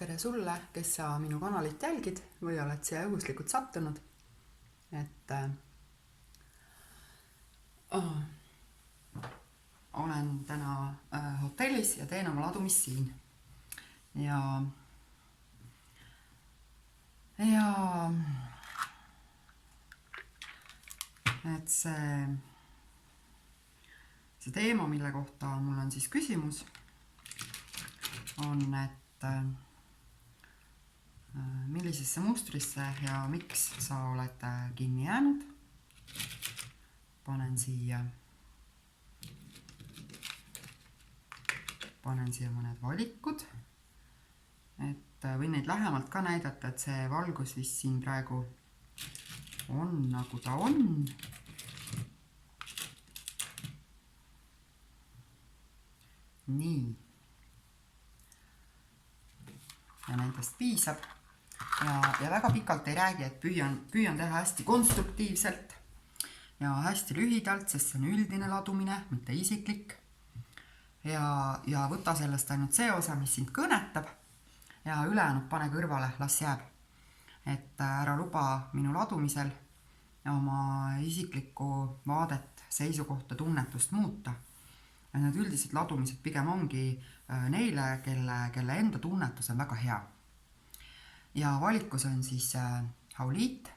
tere sulle, kes sa minu kanalit jälgid või oled siia juhuslikult sattunud. Et olen täna hotellis ja teen oma ladumist siin. Ja et see teema, mille kohta mul on siis küsimus, on, et millisesse mustrisse ja miks sa oled kinni jäänud. Panen siia mõned valikud, et võin neid lähemalt ka näidata, et see valgus vist siin praegu on nagu ta on. Nii. Ja nendest piisab. Ja väga pikalt ei räägi, et püüan teha hästi konstruktiivselt ja hästi lühidalt, sest see on üldine ladumine, mitte isiklik. Ja võta sellest ainult see osa, mis sind kõnetab ja ülejäänud pane kõrvale, las jääb. Et ära luba minu ladumisel oma isiklikku vaadet, seisukohta, tunnetust muuta. Ja need üldised ladumised pigem ongi neile, kelle enda tunnetus on väga hea. Ja valikus on siis hauliit,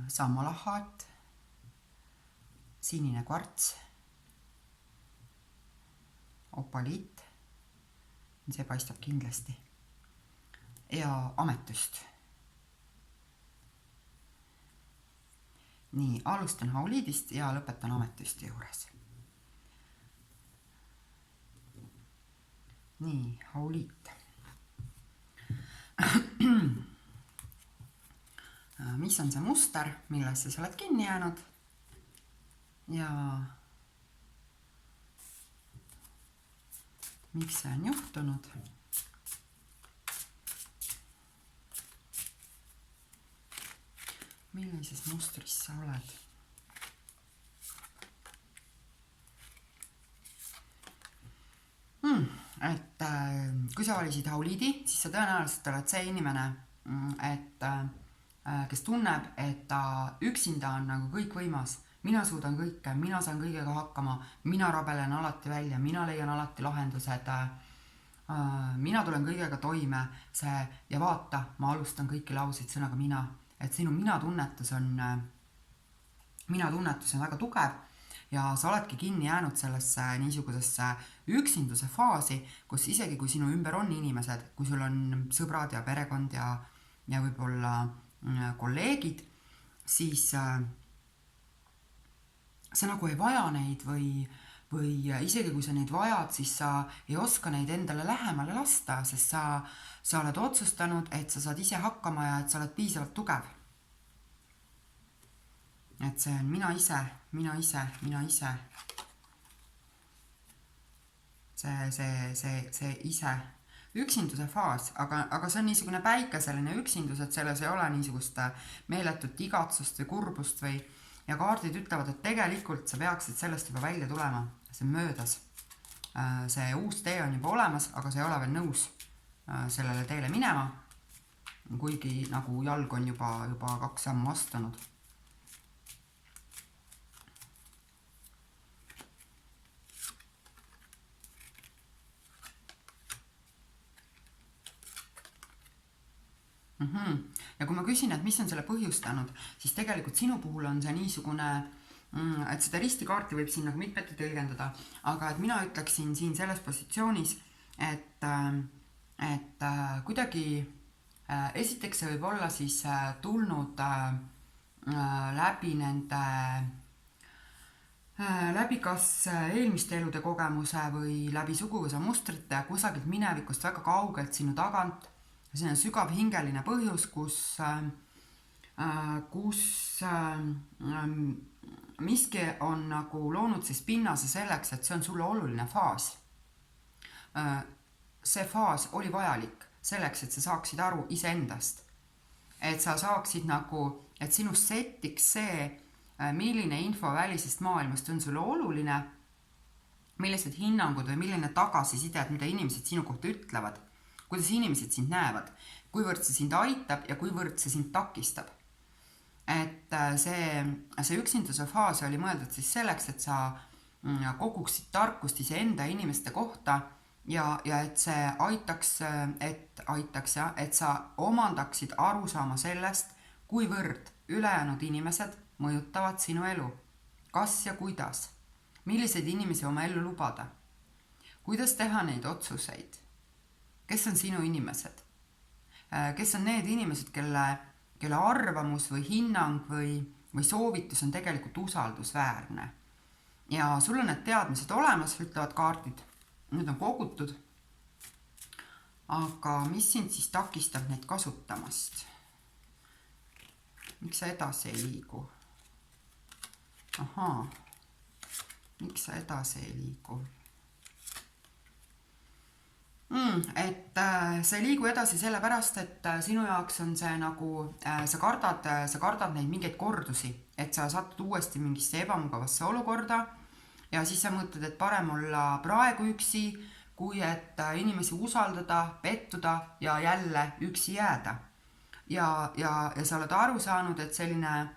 sammalahaat, sinine kvarts, opaliit, see paistab kindlasti, ja ametüst. Nii, alustan hauliidist ja lõpetan ametüsti juures. Nii, hauliit. Mis on see muster, millesse sa oled kinni jäänud? Ja miks see on juhtunud? Millises mustris sa oled? Et kui sa valisid hauliidi, siis sa tõenäoliselt oled see inimene, kes tunneb, et ta üksinda on nagu kõik võimas. Mina suudan kõike, mina saan kõigega hakkama, mina rabelen alati välja, mina leian alati lahendused, mina tulen kõigega toime ja vaata, ma alustan kõiki lauseid sõnaga mina. Et sinu mina-tunnetus on väga tugev ja sa oledki kinni jäänud sellesse niisugusesse üksinduse faasi, kus isegi kui sinu ümber on inimesed, kui sul on sõbrad ja perekond ja võib-olla kolleegid, siis sa nagu ei vaja neid või isegi kui sa neid vajad, siis sa ei oska neid endale lähemale lasta, sest sa oled otsustanud, et sa saad ise hakkama ja et sa oled piisavalt tugev. Et see on mina ise. See ise. Üksinduse faas, aga see on niisugune päikeseline üksindus, et selles ei ole niisugust meeletut igatsust või kurbust ja kaardid ütlevad, et tegelikult sa peaksid sellest juba välja tulema. See on möödas. See uus tee on juba olemas, aga sa ei ole veel nõus sellele teele minema, kuigi nagu jalg on juba 2 sammu astunud. Ja kui ma küsin, et mis on selle põhjustanud, siis tegelikult sinu puhul on see niisugune, et seda ristikaarti võib siin nagu mitmeti tõlgendada, aga et mina ütleksin siin selles positsioonis, et kuidagi esiteks see võib olla siis tulnud läbi kas eelmiste elude kogemuse või läbi suguvõsa mustrite kusagilt minevikust väga kaugelt sinu tagant. See on sügav hingeline põhjus, kus miski on nagu loonud siis pinnase selleks, et see on sulle oluline faas. See faas oli vajalik selleks, et sa saaksid aru iseendast. Et sa saaksid nagu, et sinust settiks see, milline info välisest maailmast on sulle oluline millised hinnangud või milline tagasiside, mida inimesed sinu kohta ütlevad, kuidas inimesed sind näevad, kuivõrd see sind aitab ja kuivõrd see sind takistab. Et see üksinduse faas oli mõeldud siis selleks, et sa koguksid tarkust iseenda inimeste kohta ja et see aitaks, et sa omandaksid aru saama sellest, kuivõrd ülejäänud inimesed mõjutavad sinu elu. Kas ja kuidas? Milliseid inimesi oma ellu lubada? Kuidas teha neid otsuseid? Kes on sinu inimesed? Kes on need inimesed, kelle arvamus või hinnang või soovitus on tegelikult usaldusväärne? Ja sul on need teadmised olemas, ütlevad kaardid. Need on kogutud. Aga mis sind siis takistab neid kasutamast? Miks sa edasi ei liigu? Miks sa edasi ei liigu? Et sa ei liigu edasi sellepärast, et sinu jaoks on see nagu, sa kardad neid mingeid kordusi, et sa satud uuesti mingisse ebamugavasse olukorda ja siis sa mõtled, et parem olla praegu üksi, kui et inimesi usaldada, pettuda ja jälle üksi jääda. Ja sa oled aru saanud, et selline,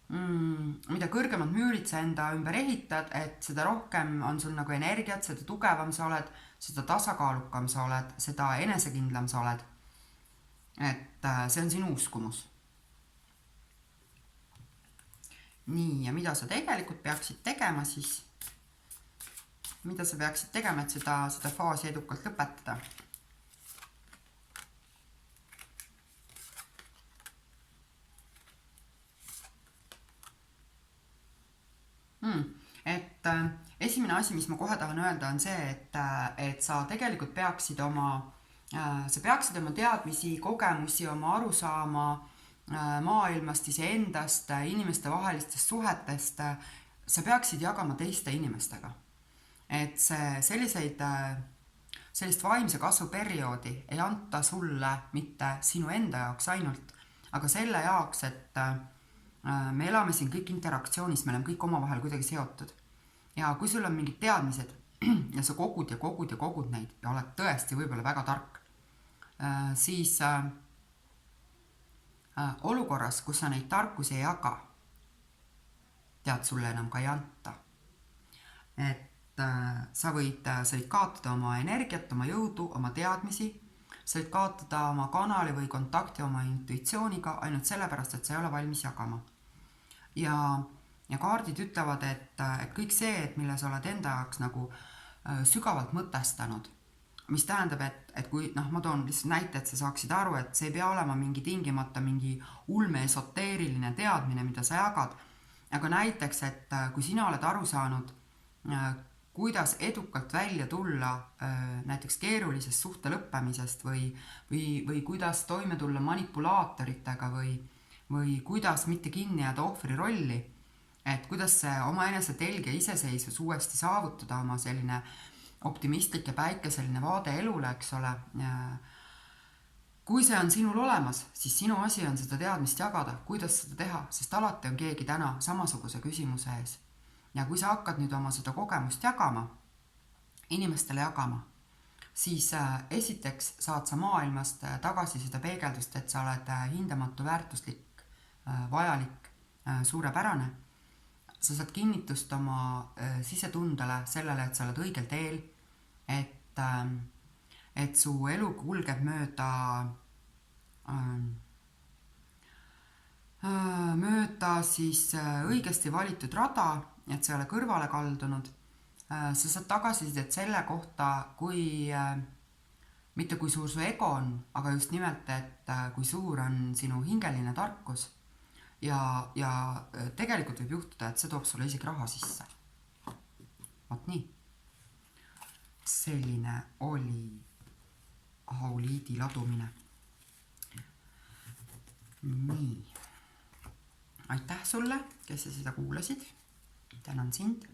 mida kõrgemad müürid sa enda ümber ehitad, et seda rohkem on sul nagu energiat, seda tugevam sa oled, seda tasakaalukam sa oled, seda enesekindlam sa oled. Et see on sinu uskumus. Nii, ja mida sa tegelikult peaksid tegema siis? Mida sa peaksid tegema, et seda faasi edukalt lõpetada? Et esimene asi, mis ma kohe tahan öelda, on see, et sa tegelikult peaksid oma teadmisi, kogemusi, oma arusaama maailmast, iseendast, inimeste vahelistest suhetest, sa peaksid jagama teiste inimestega. Et sellist vaimse kasvu perioodi ei anta sulle mitte sinu enda jaoks ainult, aga selle jaoks, et me elame siin kõik interaktsioonis, me oleme kõik omavahel kuidagi seotud. Ja kui sul on mingid teadmised ja sa kogud neid ja oled tõesti võib-olla väga tark, siis olukorras, kus sa neid tarkusi ei jaga, tead sulle enam ka ei anta. Et sa võid kaotada oma energiat, oma jõudu, oma teadmisi, sa võid kaotada oma kanali või kontakti oma intuitsiooniga ainult sellepärast, et sa ei ole valmis jagama. Ja kaardid ütlevad, et kõik see, et mille sa oled enda jaoks nagu sügavalt mõtestanud, mis tähendab, et kui ma toon lihtsalt näite, et sa saaksid aru, et see ei pea olema tingimata mingi ulme esoteeriline teadmine, mida sa jagad, aga näiteks, et kui sina oled aru saanud, kuidas edukalt välja tulla näiteks keerulisest suhte lõppemisest või kuidas toime tulla manipulaatoritega või kuidas mitte kinni jääda ohvri rolli, et kuidas see oma enese telg ja iseseisvus uuesti saavutada, oma selline optimistlik ja päikeseline vaade elule, eks ole. Kui see on sinul olemas, siis sinu asi on seda teadmist jagada, kuidas seda teha, sest alati on keegi täna samasuguse küsimuse ees. Ja kui sa hakkad nüüd oma seda kogemust jagama, inimestele jagama, siis esiteks saad sa maailmast tagasi seda peegeldust, et sa oled hindamatu, väärtuslik, vajalik, suurepärane. Sa saad kinnitust oma sisetundele sellele, et sa oled õigel teel, et su elu kulgeb mööda siis õigesti valitud rada, et sa ei ole kõrvale kaldunud. Sa saad tagasisidet selle kohta, mitte kui suur su ego on, aga just nimelt, et kui suur on sinu hingeline tarkus ja tegelikult võib juhtuda, et see toob sulle isegi raha sisse. Vaat nii. Selline oli auliidi ladumine. Nii. Aitäh sulle, kes sa seda kuulasid. Tänan sind.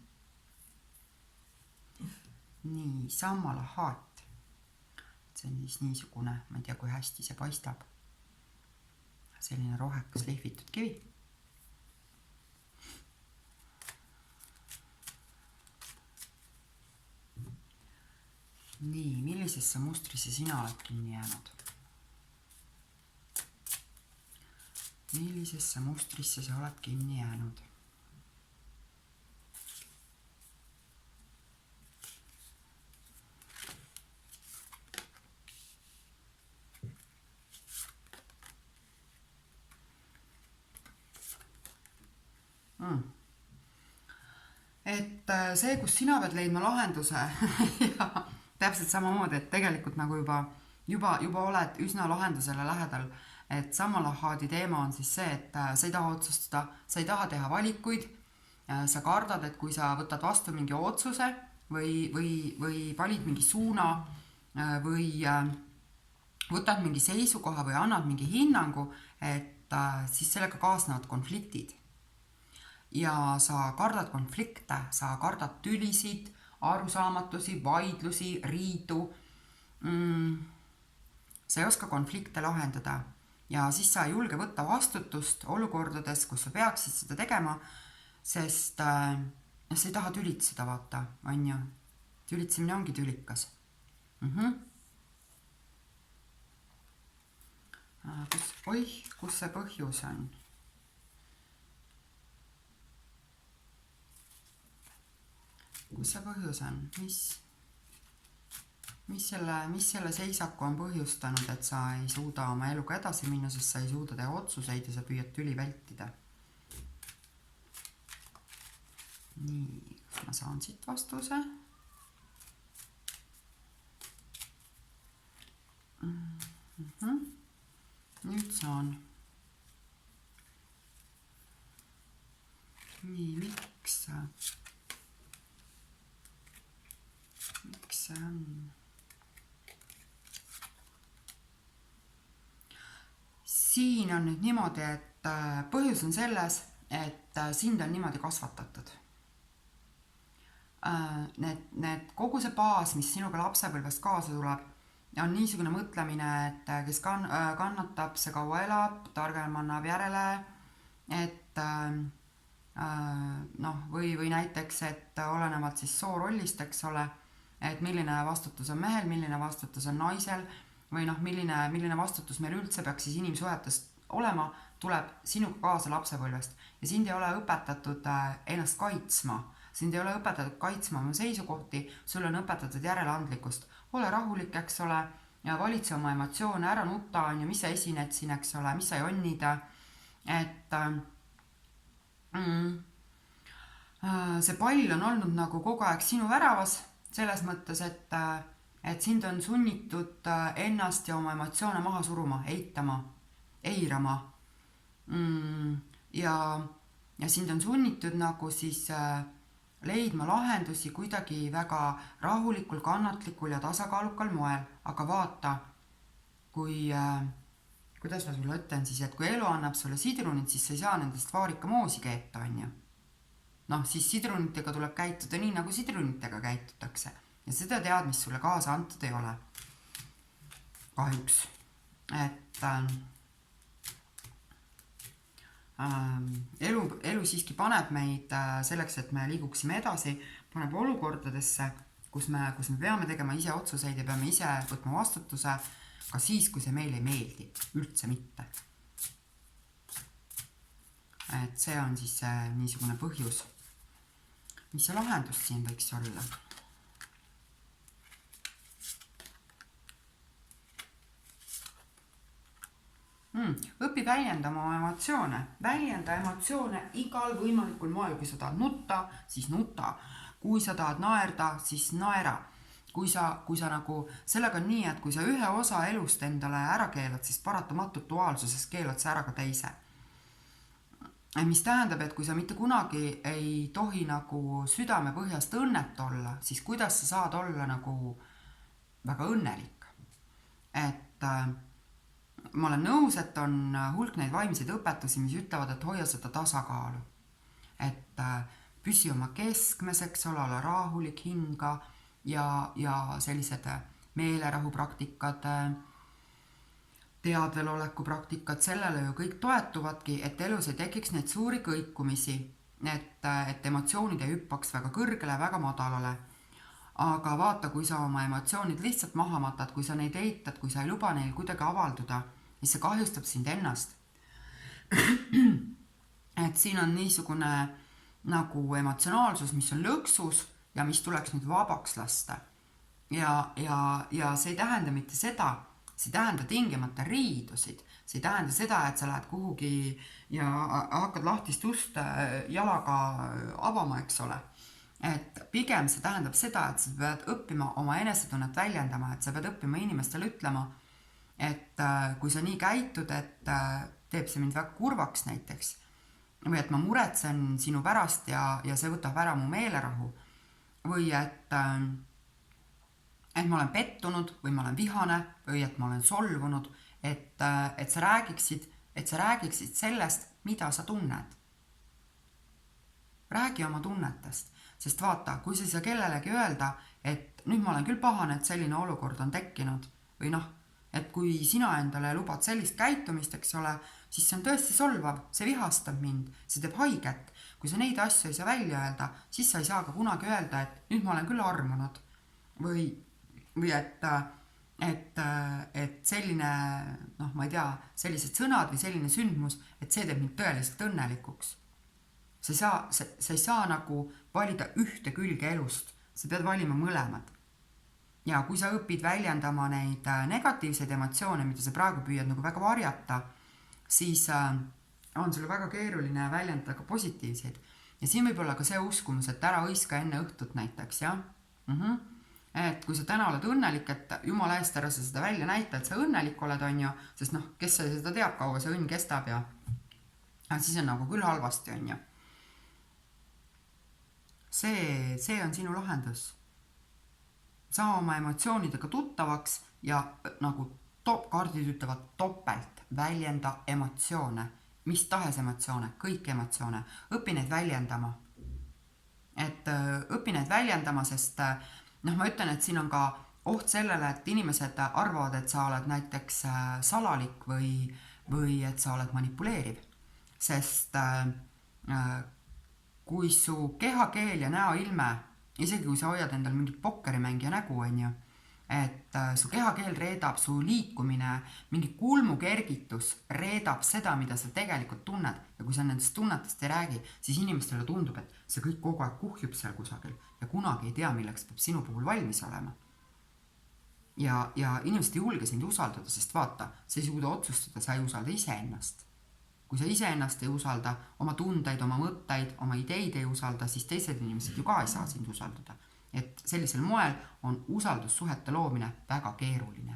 Nii, sammalahaat. See on siis niisugune, ma ei tea, kui hästi see paistab. Selline rohekas lehvitud kivi. nii, millisesse mustrisse sina oled kinni jäänud? Millisesse mustrisse sa oled kinni jäänud? Et see, kus sina pead leidma lahenduse ja täpselt samamoodi, et tegelikult nagu juba oled üsna lahendusele lähedal, et sama lahaadi teema on siis see, et sa ei taha otsustada, sa ei taha teha valikuid, sa kardad, et kui sa võtad vastu mingi otsuse või valid mingi suuna või võtad mingi seisukoha või annad mingi hinnangu, et siis sellega kaasnevad konfliktid. Ja sa kardad konflikte, sa kardad tülisid, arusaamatusi, vaidlusi, riidu. Sa ei oska konflikte lahendada ja siis sa ei julge võtta vastutust olukordades, kus sa peaksid seda tegema, sest sa ei taha tülitseda, vaata, on ju. Tülitsemine ongi tülikas. Kus see põhjus on? Kus see põhjus on? Mis selle seisaku on põhjustanud, et sa ei suuda oma eluga edasi minna, sest sa ei suuda teha otsuseid ja sa püüad tüli vältida? Nii, kas ma saan siit vastuse? Nüüd saan. Nii, miks see on? Siin on nüüd niimoodi, et põhjus on selles, et sind on niimoodi kasvatatud. Kogu see baas, mis sinuga lapsepõlvest kaasa tuleb, on niisugune mõtlemine, et kes kannatab, see kaua elab, targem annab järele, et või näiteks, et olenevalt siis soorollist, eks ole, et milline vastutus on mehel, milline vastutus on naisel või milline vastutus meil üldse peaks siis inimsuhetest olema, tuleb sinuga kaasa lapsepõlvest ja sind ei ole õpetatud ennast kaitsma, sind ei ole õpetatud kaitsma oma seisukohti, sul on õpetatud järeleandlikkust, ole rahulik, eks ole, ja valitse oma emotsioone, ära nuta, on ju, mis sa esined siin, eks ole, mis sa jonnid, et see pall on olnud nagu kogu aeg sinu väravas, selles mõttes, et sind on sunnitud ennast ja oma emotsioone maha suruma, eitama, eirama. Ja sind on sunnitud nagu siis leidma lahendusi kuidagi väga rahulikul, kannatlikul ja tasakaalukal moel. Aga vaata, kuidas ma sulle ütlen siis, et kui elu annab sulle sidrunid, siis sa ei saa nendest vaarikamoosi keeta, on ju. Siis sidrunitega tuleb käituda nii, nagu sidrunitega käitutakse. Ja seda teadmist sulle kaasa antud ei ole. Kahjuks. Et elu siiski paneb meid selleks, et me liiguksime edasi, paneb olukordadesse, kus me peame tegema ise otsuseid ja peame ise võtma vastutuse, ka siis, kui see meile ei meeldi. Üldse mitte. Et see on siis niisugune põhjus. Mis see lahendus siin võiks olla? Õpi väljendama oma emotsioone. Väljenda emotsioone igal võimalikul moel. Kui sa tahad nutta, siis nuta. Kui sa tahad naerda, siis naera. Kui sa nagu, sellega on nii, et kui sa ühe osa elust endale ära keelad, siis paratamatult duaalsuses keelad sa ära ka teise. Mis tähendab, et kui sa mitte kunagi ei tohi nagu südame põhjast õnnet olla, siis kuidas sa saad olla nagu väga õnnelik. Et ma olen nõus, et on hulk neid vaimseid õpetusi, mis ütlevad, et hoia seda tasakaalu. Et püsi oma keskmes, eks ole rahulik hinga ja sellised meelerahupraktikad, teadveloleku praktikad, sellele ju kõik toetuvadki, et elus ei tekiks neid suuri kõikumisi, et emotsioonid ei hüppaks väga kõrgele, väga madalale. aga vaata, kui sa oma emotsioonid lihtsalt maha matad, kui sa neid eitad, kui sa ei luba neil kuidagi avalduda, siis see kahjustab sind ennast. Et siin on niisugune nagu emotsionaalsus, mis on lõksus ja mis tuleks nüüd vabaks lasta. Ja see ei tähenda mitte seda, see ei tähenda tingimata riidusid, see ei tähenda seda, et sa lähed kuhugi ja hakkad lahtist ust jalaga avama, eks ole. Et pigem see tähendab seda, et sa pead õppima oma enesetunnet väljendama, et sa pead õppima inimestele ütlema, et kui sa nii käitud, et teeb see mind väga kurvaks näiteks, või et ma muretsen sinu pärast ja see võtab ära mu meelerahu, või et ma olen pettunud või ma olen vihane või et ma olen solvunud, et sa räägiksid sellest, mida sa tunned. Räägi oma tunnetest, sest vaata, kui sa ei saa kellelegi öelda, et nüüd ma olen küll pahane, et selline olukord on tekkinud, või noh, et kui sina endale lubad sellist käitumist, eks ole, siis see on tõesti solvav, see vihastab mind, see teeb haiget. Kui sa neid asju ei saa välja öelda, siis sa ei saa ka kunagi öelda, et nüüd ma olen küll armunud. Või et selline, noh, ma ei tea, sellised sõnad või selline sündmus, et see teeb mind tõeliselt õnnelikuks. Sa ei saa nagu valida ühte külge elust, sa pead valima mõlemad. Ja kui sa õpid väljendama neid negatiivseid emotsioone, mida sa praegu püüad nagu väga varjata, siis on sulle väga keeruline väljendada ka positiivseid. Ja siin võib olla ka see uskumus, et ära hõiska enne õhtut näiteks, jah? Et kui sa täna oled õnnelik, et jumala eest ära sa seda välja näita, et sa õnnelik oled, on ju, sest noh, kes seda teab, kaua see õnn kestab ja siis on nagu küll halvasti, on ju. See on sinu lahendus. Saa oma emotsioonidega tuttavaks ja nagu kaardid ütlevad topelt, väljenda emotsioone, mis tahes emotsioone, kõik emotsioone, õpi neid väljendama. Et õpi neid väljendama, sest noh, ma ütlen, et siin on ka oht sellele, et inimesed arvavad, et sa oled näiteks salalik või et sa oled manipuleeriv. Sest kui su kehakeel ja näoilme, isegi kui sa hoiad endal mingit pokkerimängija nägu, on ju, et su kehakeel reedab, su liikumine, mingi kulmukergitus reedab seda, mida sa tegelikult tunned. Ja kui sa nendest tunnetest ei räägi, siis inimestele tundub, et see kõik kogu aeg kuhjub seal kusagil ja kunagi ei tea, milleks peab sinu puhul valmis olema. Ja inimesed ei julge sind usaldada, sest vaata, sa ei suuda otsustada, sa ei usalda iseennast. Kui sa iseennast ei usalda, oma tundeid, oma mõtteid, oma ideid ei usalda, siis teised inimesed ju ka ei saa sind usaldada. Et sellisel moel on usaldussuhete loomine väga keeruline.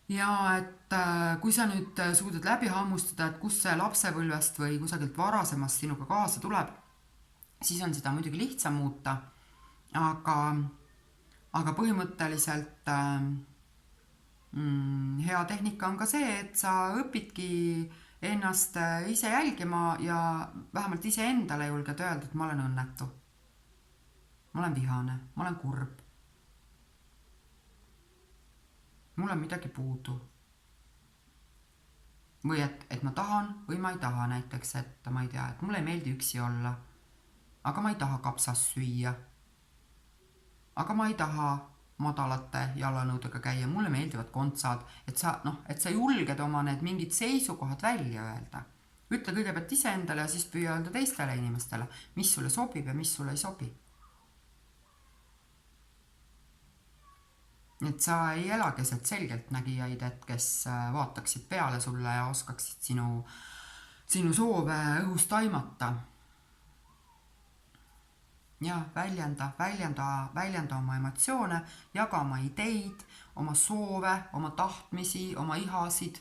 Ja et kui sa nüüd suudad läbi hammustada, et kus see lapsepõlvest või kusagilt varasemast sinuga kaasa tuleb, siis on seda muidugi lihtsam muuta, aga põhimõtteliselt hea tehnika on ka see, et sa õpidki ennast ise jälgima ja vähemalt ise endale julged öelda, et ma olen õnnetu. Ma olen vihane, ma olen kurb. Mul on midagi puudu. Või et ma tahan või ma ei taha näiteks, et ma ei tea, et mulle ei meeldi üksi olla. Aga ma ei taha kapsas süüa. Aga ma ei taha madalate jalanõudega käia, mulle meeldivad kontsad, et sa julged oma need mingid seisukohad välja öelda. Ütle kõigepealt ise endale ja siis püüa öelda teistele inimestele, mis sulle sobib ja mis sulle ei sobi. Et sa ei ela keset selgelt nägijaid, et kes vaataksid peale sulle ja oskaksid sinu soove õhust taimata. Ja väljenda oma emotsioone, jaga oma ideid, oma soove, oma tahtmisi, oma ihasid.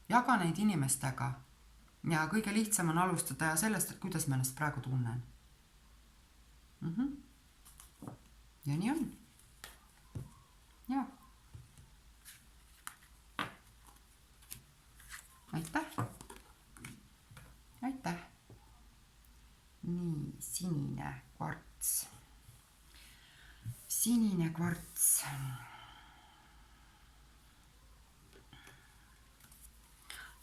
Jaga neid inimestega. Ja kõige lihtsam on alustada sellest, et kuidas ma ennast praegu tunnen. Ja nii on. Ja. Aitäh. Aitäh. Nii, sinine kvarts. Sinine kvarts.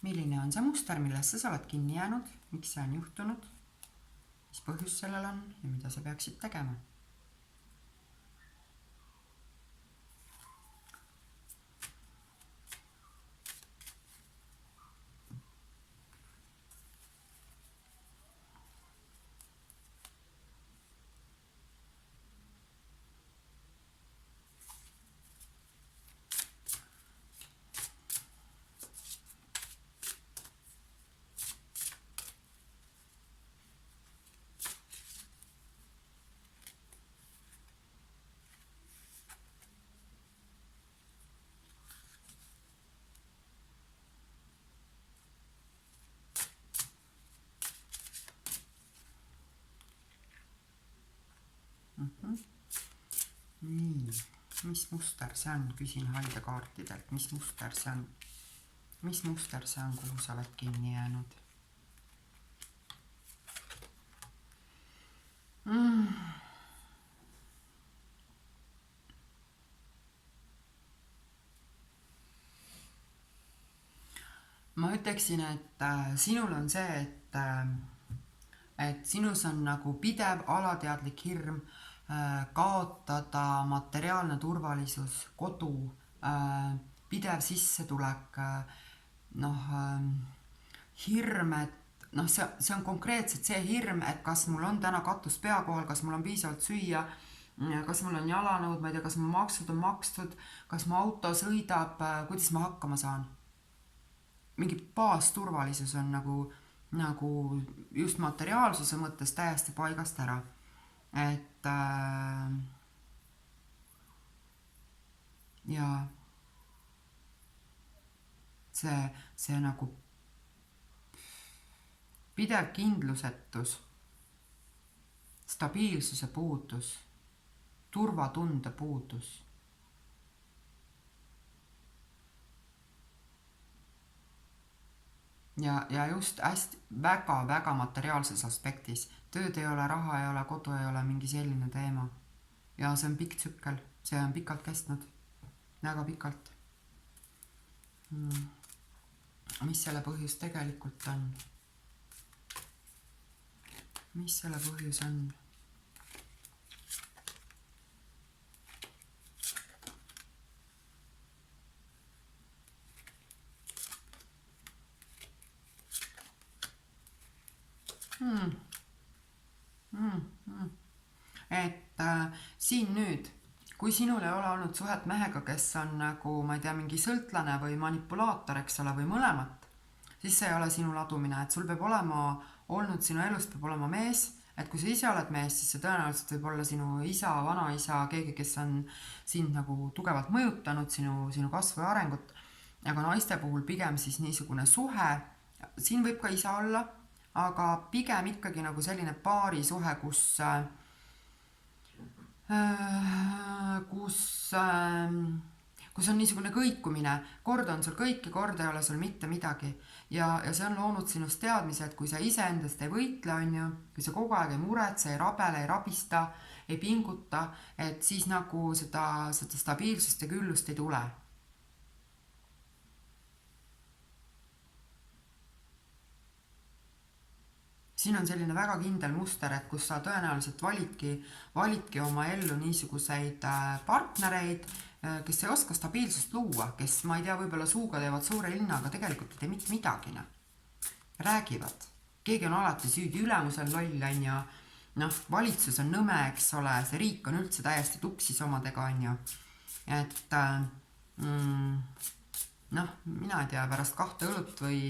Milline on see muster, millesse sa oled kinni jäänud? Miks see on juhtunud? Mis põhjus sellel on ja mida sa peaksid tegema? nii, mis muster see on, küsin haidekaartidelt, mis muster see on, kuhu sa oled kinni jäänud? Ma ütleksin, et sinul on see, et sinus on nagu pidev alateadlik hirm kaotada materiaalne turvalisus, kodu, pidev sissetulek, hirm, et see on konkreetselt see hirm, et kas mul on täna katus pea kohal, kas mul on piisavalt süüa, kas mul on jalanõud, ma ei tea, kas mu maksud on makstud, kas mu auto sõidab, kuidas ma hakkama saan. Mingi baasturvalisus on nagu just materiaalsuse mõttes täiesti paigast ära. Et ja see nagu pidev kindlusetus, stabiilsuse puudus, turvatunde puudus. Ja just hästi väga materiaalses aspektis. Tööd ei ole, raha ei ole, kodu ei ole, mingi selline teema. Ja see on pikk tsükkel, see on pikalt kestnud, väga pikalt. Mis selle põhjus tegelikult on? Mis selle põhjus on? Et siin nüüd, kui sinul ei ole olnud suhet mehega, kes on nagu, ma ei tea, mingi sõltlane või manipulaator, eks ole, või mõlemat, siis see ei ole sinu ladumine, et sul peab olema olnud, sinu elust peab olema mees, et kui sa ise oled mees, siis see tõenäoliselt võib olla sinu isa, vanaisa, keegi, kes on sind nagu tugevalt mõjutanud, sinu kasvu ja arengut, aga naiste puhul pigem siis niisugune suhe, siin võib ka isa olla, aga pigem ikkagi nagu selline paarisuhe, kus on niisugune kõikumine, kord on sul kõik ja kord ei ole sul mitte midagi ja see on loonud sinust teadmise, et kui sa iseendast ei võitle, on ju, kui sa kogu aeg ei muretse, ei rabele, ei rabista, ei pinguta, et siis nagu seda stabiilsust ja küllust ei tule. Siin on selline väga kindel muster, et kus sa tõenäoliselt validki oma ellu niisuguseid partnereid, kes ei oska stabiilsust luua, kes, ma ei tea, võib-olla suuga teevad suure linna, aga tegelikult ei tee mitte midagi. Räägivad. Keegi on alati süüdi, ülemus on loll, ja valitsus on nõme, eks ole, see riik on üldse täiesti tuksis omadega, on ju. Et mina ei tea, pärast 2 õlut või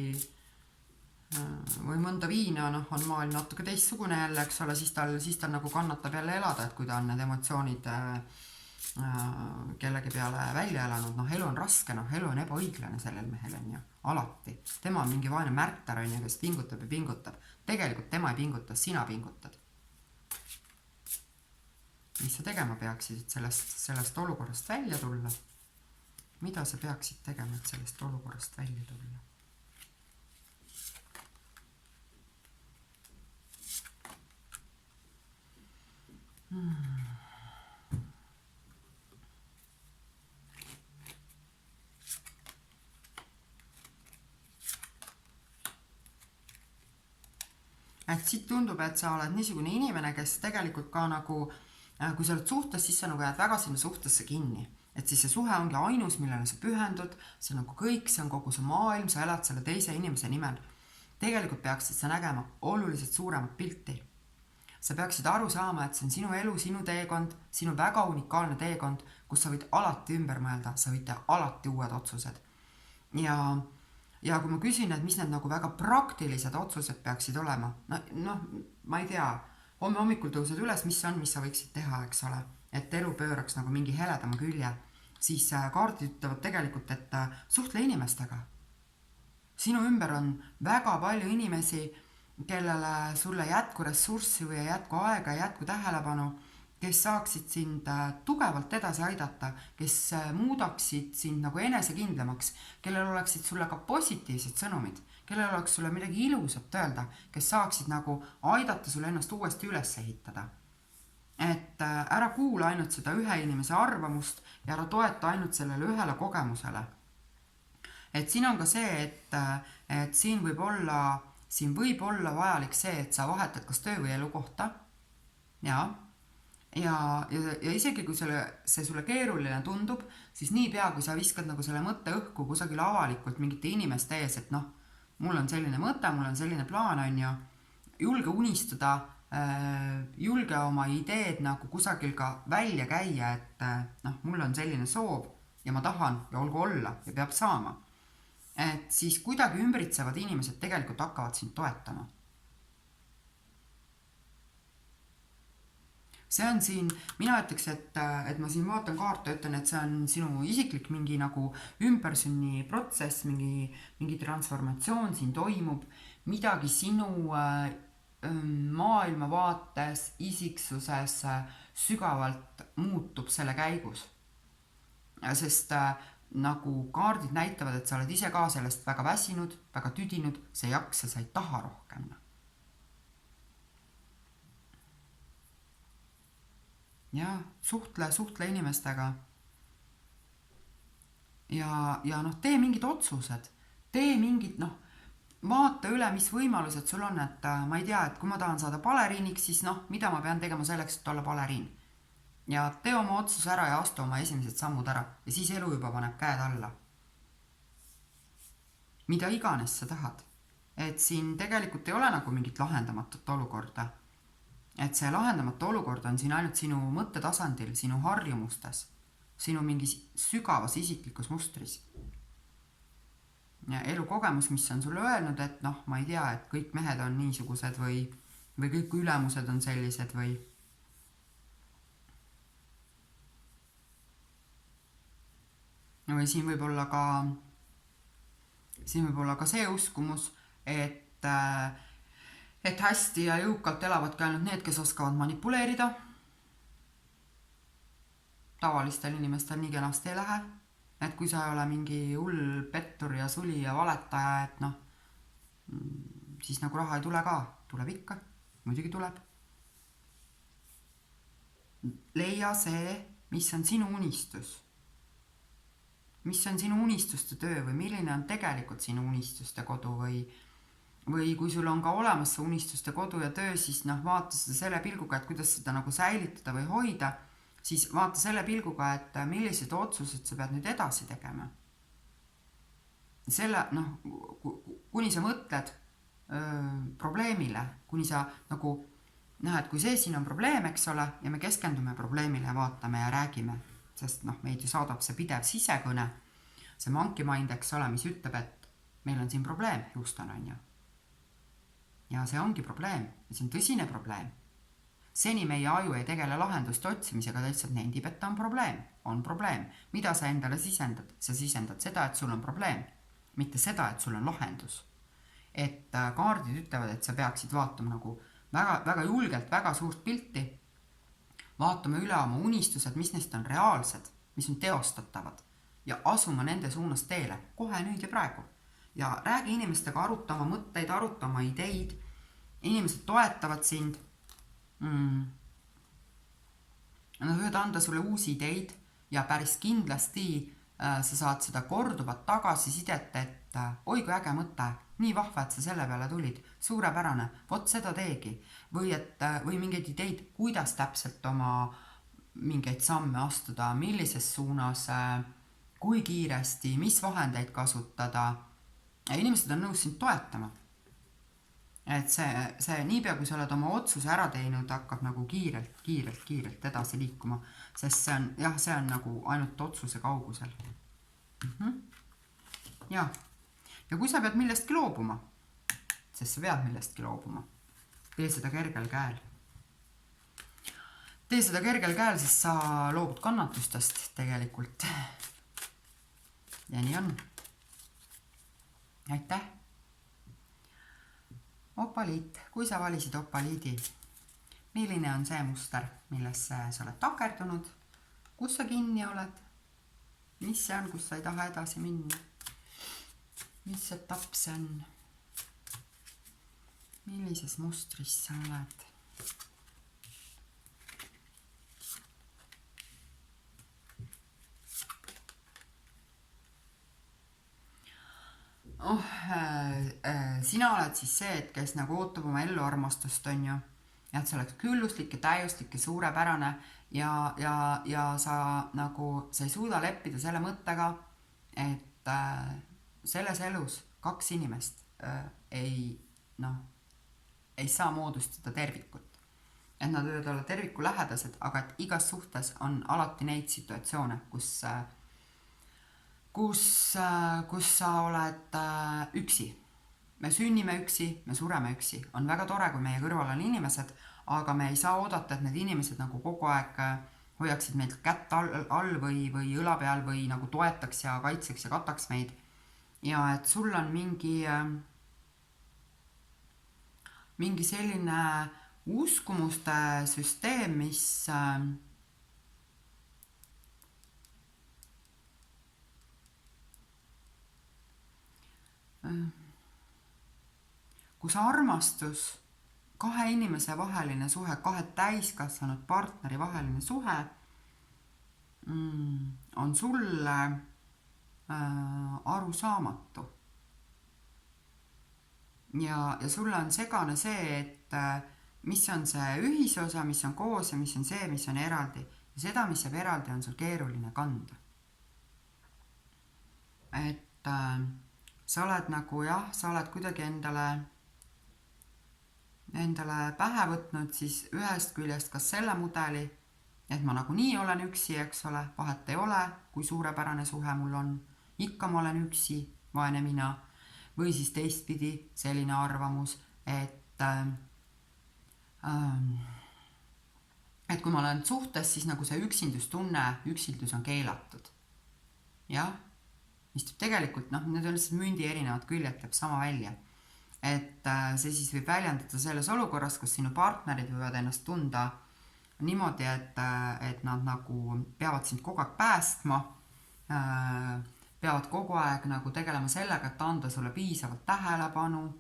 mõnda viina, on maailm natuke teistsugune jälle, eks ole, siis tal nagu kannatab jälle elada, et kui ta on need emotsioonid kellegi peale välja elanud, elu on raske, elu on ebaõiglane sellel mehel, on ju, alati. Tema on mingi vaene märter, on ju, kes pingutab ja pingutab. Tegelikult tema ei pinguta, sina pingutad. Mis sa tegema peaksid, et sellest olukorrast välja tulla? Mida sa peaksid tegema, et sellest olukorrast välja tulla? Et siit tundub, et sa oled niisugune inimene, kes tegelikult ka nagu, kui sa oled suhtes, siis sa nagu jääd väga sinna suhtesse kinni. Et siis see suhe ongi ainus, millele sa pühendud, see on nagu kõik, see on kogu see maailm, sa elad selle teise inimese nimel. Tegelikult peaksid sa nägema oluliselt suuremat pilti. Sa peaksid aru saama, et see on sinu elu, sinu teekond, sinu väga unikaalne teekond, kus sa võid alati ümber mõelda, sa võid teha alati uued otsused. Ja kui ma küsin, et mis need nagu väga praktilised otsused peaksid olema, ma ei tea, homme hommikul tõused üles, mis sa võiksid teha, eks ole, et elu pööraks nagu mingi heledama külje, siis kaardid ütlevad tegelikult, et suhtle inimestega. Sinu ümber on väga palju inimesi, kellele sulle jätku ressurssi või jätku aega, jätku tähelepanu, kes saaksid sind tugevalt edasi aidata, kes muudaksid sind nagu enesekindlamaks, kellel oleksid sulle ka positiivsed sõnumid, kellel oleks sulle midagi ilusat öelda, kes saaksid nagu aidata sulle ennast uuesti üles ehitada. Et ära kuula ainult seda ühe inimese arvamust ja ära toeta ainult sellele ühele kogemusele. Et siin on ka see, et siin võib olla vajalik see, et sa vahetad kas töö või elukohta. Ja isegi kui see sulle keeruline tundub, siis niipea, kui sa viskad nagu selle mõtte õhku kusagil avalikult mingite inimeste ees, et noh, mul on selline mõte, mul on selline plaan, on ju, julge unistada, julge oma ideed nagu kusagil ka välja käia, et noh, mul on selline soov ja ma tahan ja olgu olla ja peab saama. Et siis kuidagi ümbritsevad inimesed tegelikult hakkavad sind toetama. See on siin, mina ütleks, et ma siin vaatan kaarte, ütlen, et see on sinu isiklik mingi nagu ümbersünni protsess, mingi transformatsioon siin toimub, midagi sinu maailmavaates, isiksuses sügavalt muutub selle käigus. Sest nagu kaardid näitavad, et sa oled ise ka sellest väga väsinud, väga tüdinud, sa ei jaksa, sa ei taha rohkem. Ja suhtle inimestega. Ja noh, tee mingid otsused. Tee mingid, noh, vaata üle, mis võimalused sul on, et ma ei tea, et kui ma tahan saada baleriiniks, siis noh, mida ma pean tegema selleks, et olla baleriin. Ja tee oma otsuse ära ja astu oma esimesed sammud ära. Ja siis elu juba paneb käed alla. Mida iganes sa tahad. Et siin tegelikult ei ole nagu mingit lahendamatut olukorda. Et see lahendamatu olukord on siin ainult sinu mõttetasandil, sinu harjumustes, sinu mingi sügavas isiklikus mustris. Ja elukogemus, mis on sulle öelnud, et noh, ma ei tea, et kõik mehed on niisugused või kõik ülemused on sellised või siin võib olla ka see uskumus, et hästi ja jõukalt elavadki ainult need, kes oskavad manipuleerida. Tavalistel inimestel nii kenasti ei lähe. Et kui sa ei ole mingi hull pettur ja suli ja valetaja, et noh, siis nagu raha ei tule ka. Tuleb ikka, muidugi tuleb. Leia see, mis on sinu unistus. Mis on sinu unistuste töö või milline on tegelikult sinu unistuste kodu või kui sul on ka olemas see unistuste kodu ja töö, siis noh, vaata seda selle pilguga, et kuidas seda nagu säilitada või hoida, siis vaata selle pilguga, et millised otsused sa pead nüüd edasi tegema. Selle, noh, kuni sa mõtled probleemile, kuni sa nagu, et kui see siin on probleem, eks ole, ja me keskendume probleemile ja vaatame ja räägime, sest noh, meid ju saadab see pidev sisekõne, see monkey mind, eks ole, mis ütleb, et meil on siin probleem, Houston on ju. Ja see ongi probleem, see on tõsine probleem. Seni meie aju ei tegele lahenduste otsimisega, ta lihtsalt nendib, et ta on probleem. Mida sa endale sisendad? Sa sisendad seda, et sul on probleem, mitte seda, et sul on lahendus. Et kaardid ütlevad, et sa peaksid vaatama nagu väga julgelt, väga suurt pilti, vaatame üle oma unistused, mis neist on reaalsed, mis on teostatavad ja asuma nende suunas teele, kohe nüüd ja praegu. Ja räägi inimestega, aruta oma mõtteid, aruta oma ideid, inimesed toetavad sind, nad võivad anda sulle uusi ideid ja päris kindlasti sa saad seda korduvat tagasisidet, et oi kui äge mõte, nii vahva, et sa selle peale tulid, suurepärane, vot seda teegi või mingeid ideid, kuidas täpselt oma mingeid samme astuda, millises suunas, kui kiiresti, mis vahendeid kasutada. Ja inimesed on nõus sind toetama. Et see niipea, kui sa oled oma otsuse ära teinud, hakkab nagu kiirelt edasi liikuma, sest see on nagu ainult otsuse kaugusel. Ja kui sa pead millestki loobuma, sest sa pead millestki loobuma, tee seda kergel käel. Tee seda kergel käel, sest sa loobud kannatustest tegelikult. Ja nii on. Aitäh! Opaliit, kui sa valisid opaliidi, milline on see muster, millesse sa oled takerdunud, kus sa kinni oled, mis see on, kus sa ei taha edasi minna, mis etapp see on, millises mustris sa oled. Sina oled siis see, et kes nagu ootab oma ellu armastust, on ju, ja et see oleks külluslik ja täiuslik ja suurepärane ja sa nagu, sa ei suuda leppida selle mõttega, et selles elus 2 inimest ei saa moodustada tervikut. Et nad võivad olla terviku lähedased, aga et igas suhtes on alati neid situatsioone, kus sa oled üksi. Me sünnime üksi, me sureme üksi. On väga tore, kui meie kõrval on inimesed, aga me ei saa oodata, et need inimesed nagu kogu aeg hoiaksid meilt kätt all või õla peal või nagu toetaks ja kaitseks ja kataks meid. Ja et sul on mingi selline uskumuste süsteem, kus armastus, 2 inimese vaheline suhe, 2 täiskasvanud partneri vaheline suhe on sulle arusaamatu. Ja sulle on segane see, et mis on see ühisosa, mis on koos ja mis on see, mis on eraldi. Ja seda, mis jääb eraldi, on sul keeruline kanda. Et sa oled nagu sa oled kuidagi endale pähe võtnud siis ühest küljest kas selle mudeli, et ma nagunii olen üksi, eks ole, vahet ei ole, kui suurepärane suhe mul on, ikka ma olen üksi, vaene mina, või siis teistpidi selline arvamus, et kui ma olen suhtes, siis nagu see üksindustunne, üksildus on keelatud. Jah, mis tegelikult, need on lihtsalt mündi erinevad küljed, teeb sama välja. Et see siis võib väljendada selles olukorras, kus sinu partnerid võivad ennast tunda niimoodi, et nad nagu peavad sind kogu aeg päästma, peavad kogu aeg nagu tegelema sellega, et anda sulle piisavalt tähelepanu,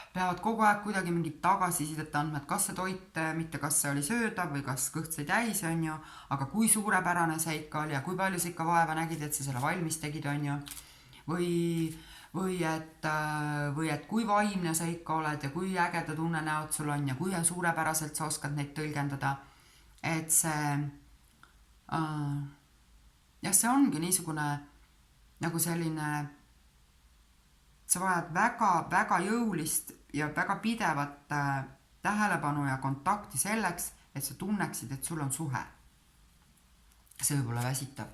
peavad kogu aeg kuidagi mingit tagasisidet andma, et kas see toit, mitte kas see oli söödav või kas kõht sai täis, on ju, aga kui suurepärane see ikka oli ja kui palju sa ikka vaeva nägid, et sa selle valmis tegid, on ju, või et kui vaimne sa ikka oled ja kui ägeda tunnenäod sul on ja kui suurepäraselt sa oskad neid tõlgendada. Et see ongi niisugune nagu selline, sa vajad väga jõulist ja väga pidevat tähelepanu ja kontakti selleks, et sa tunneksid, et sul on suhe. See võib olla väsitav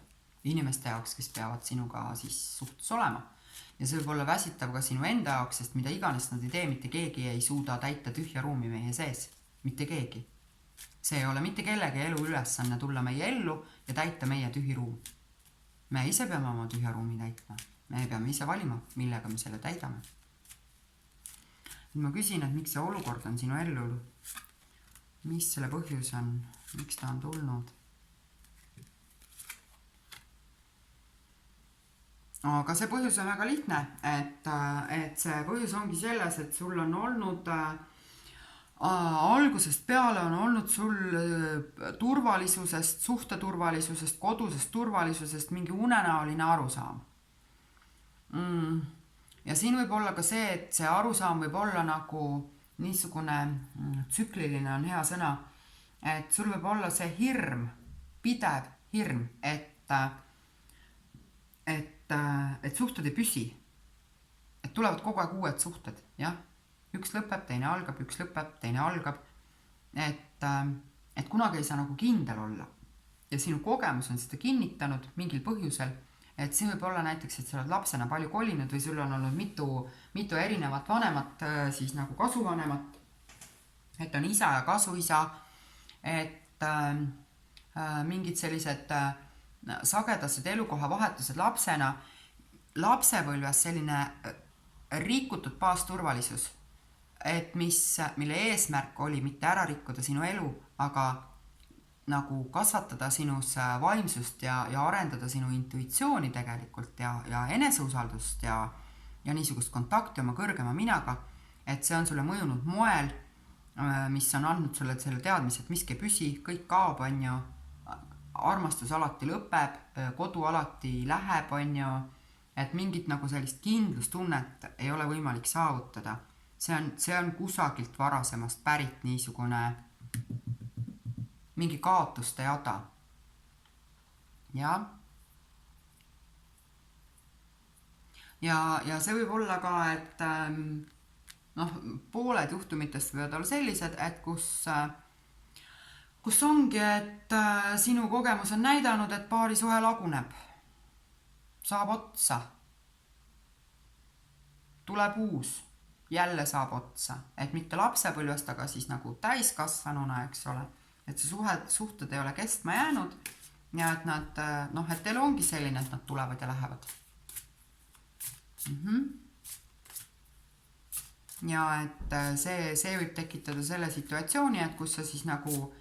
inimeste jaoks, kes peavad sinuga siis suhtes olema. Ja see võib olla väsitav ka sinu enda jaoks, sest mida iganes nad ei tee, mitte keegi ei suuda täita tühja ruumi meie sees. Mitte keegi. See ei ole mitte kellegi elu ülesanne tulla meie ellu ja täita meie tühi ruum. Me ise peame oma tühja ruumi täitma. Me peame ise valima, millega me selle täidame. Ma küsin, et miks see olukord on sinu ellu, mis selle põhjus on, miks ta on tulnud. Aga see põhjus on väga lihtne, et see põhjus ongi selles, et sul on olnud algusest peale on olnud sul turvalisusest, suhteturvalisusest, kodusest turvalisusest mingi unenäoline arusaam. Ja siin võib olla ka see, et see arusaam võib olla nagu niisugune tsükliline on hea sõna, et sul võib olla see hirm, pidev hirm, et suhted ei püsi, et tulevad kogu aeg uued suhted, jah, üks lõpeb, teine algab, üks lõpeb, teine algab, et kunagi ei saa nagu kindel olla ja sinu kogemus on seda kinnitanud mingil põhjusel, et siin võib olla näiteks, et sa oled lapsena palju kolinud või sul on olnud mitu erinevat vanemat, siis nagu kasuvanemat, et on isa ja kasuisa, et mingid sellised sagedased elukoha vahetused lapsepõlves selline rikutud baasturvalisus mille eesmärk oli mitte ära rikkuda sinu elu, aga nagu kasvatada sinus vaimsust ja arendada sinu intuitsiooni tegelikult ja eneseusaldust ja niisugust kontakti oma kõrgema minaga, et see on sulle mõjunud moel, mis on andnud sulle selle teadmise, et miski ei püsi, kõik kaob, on ju, armastus alati lõpeb, kodu alati läheb, on ju, et mingit nagu sellist kindlustunnet ei ole võimalik saavutada. See on kusagilt varasemast pärit niisugune mingi kaotuste jada. Ja see võib olla ka, et pooled juhtumitest võivad olla sellised, et kus ongi, et sinu kogemus on näidanud, et paari suhe laguneb, saab otsa, tuleb uus, jälle saab otsa, et mitte lapsepõlvest, aga siis nagu täiskasvanuna, eks ole, et see suhted ei ole kestma jäänud ja et nad, et elu ongi selline, et nad tulevad ja lähevad. Ja et see võib tekitada selle situatsiooni, et kus sa siis nagu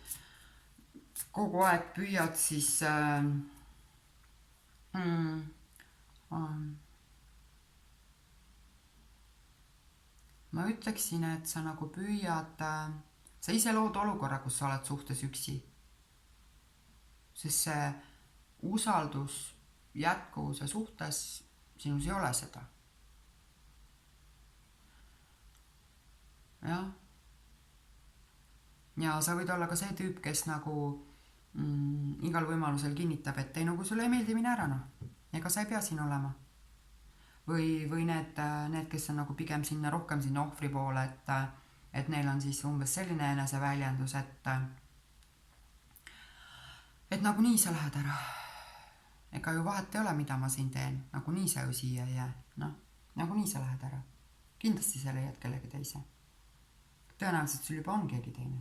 kogu aeg püüad siis ma ütleksin, et sa nagu püüad, sa ise lood olukorra, kus sa oled suhtes üksi. Sest see usaldus jätkuvuse suhtes sinus ei ole seda. Ja sa võid olla ka see tüüp, kes nagu igal võimalusel kinnitab, et ei, kui sulle ei meeldi, mine ära, ega sa ei pea siin olema. Või need, kes on nagu pigem rohkem sinna ohvri poole, et neil on siis umbes selline eneseväljendus, et nagu nii sa lähed ära. Ega ju vahet ei ole, mida ma siin teen, nagu nii sa ju siia ei jää. Nagu nii sa lähed ära. Kindlasti sa leiad kellegi teise. Tõenäoliselt sul juba on keegi teine.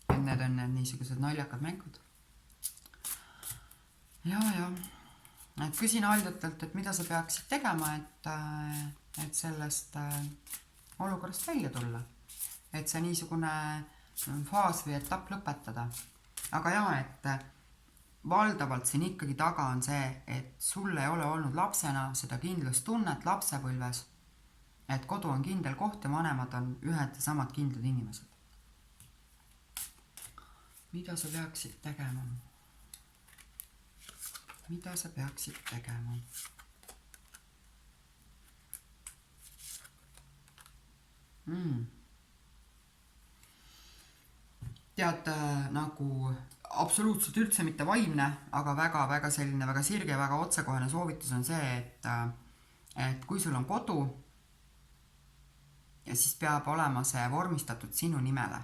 Et need on niisugused naljakad mängud. Ja. Et küsin aldjatelt, et mida sa peaksid tegema, et sellest olukorrast välja tulla. Et see niisugune faas või etapp lõpetada. Aga et valdavalt siin ikkagi taga on see, et sul ei ole olnud lapsena seda kindlustunnet lapsepõlves, et kodu on kindel koht ja vanemad on ühed ja samad kindlad inimesed. Mida sa peaksid tegema? Mida sa peaksid tegema? Tead, nagu absoluutselt üldse mitte vaimne, aga väga selline väga sirge, väga otsekohene soovitus on see, et kui sul on kodu ja siis peab olema see vormistatud sinu nimele.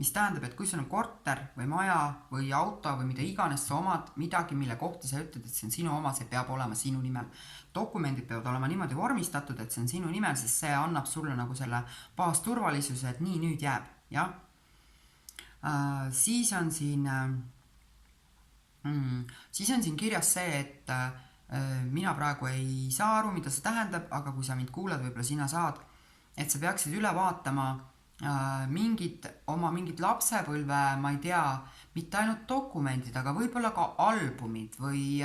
Mis tähendab, et kui sul on korter või maja või auto või mida iganes sa omad, midagi, mille kohta sa ütled, et see on sinu oma, see peab olema sinu nimel. Dokumendid peavad olema niimoodi vormistatud, et see on sinu nimel, sest see annab sulle nagu selle baasturvalisuse, et nii nüüd jääb. Ja? Siis on siin kirjas see, et mina praegu ei saa aru, mida see tähendab, aga kui sa mind kuulad, võib-olla sina saad, et sa peaksid üle vaatama mingid lapsepõlve, ma ei tea, mitte ainult dokumendid, aga võib-olla ka albumid või